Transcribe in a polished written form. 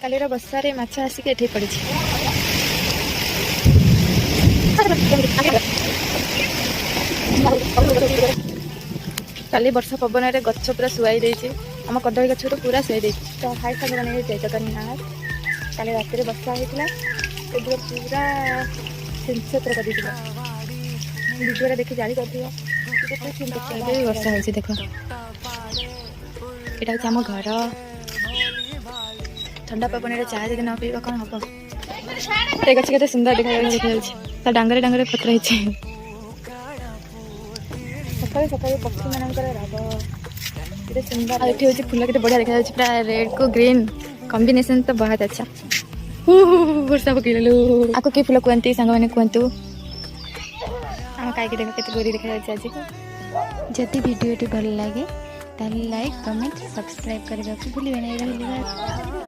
कालीर बसारे माछ आसिक एठी पड़ी काली वर्षा पवन में गछ पूरा शुआई देछि आम कदली गछ तो पूरा शुआई देछि तो हाई सागर नहीं जय जगन्नाथ काली रात वर्षा होता पूरा सिंचत्र कर वीडियो देखी जानी कर वर्षा हो देख यहाँ हूँ आम घर ठंडा पवन में चाय जब न पीवा कौन हम गछ के सुंदर देखा डांगरे डांगरे पत्र सकाल सकाल पक्षी मानकर राग ये सुंदर ये हूँ फूल के बढ़िया देखा पूरा रेड को ग्रीन कॉम्बिनेशन तो बहुत अच्छा वर्षा पकड़लु आपको कि फूल कहते सांग मैंने कहतु आम कहीं देख के गोरी देखा आज जदि वीडियो भल लगे ताले लाइक कमेंट सब्सक्राइब करने को भूलिए नहीं।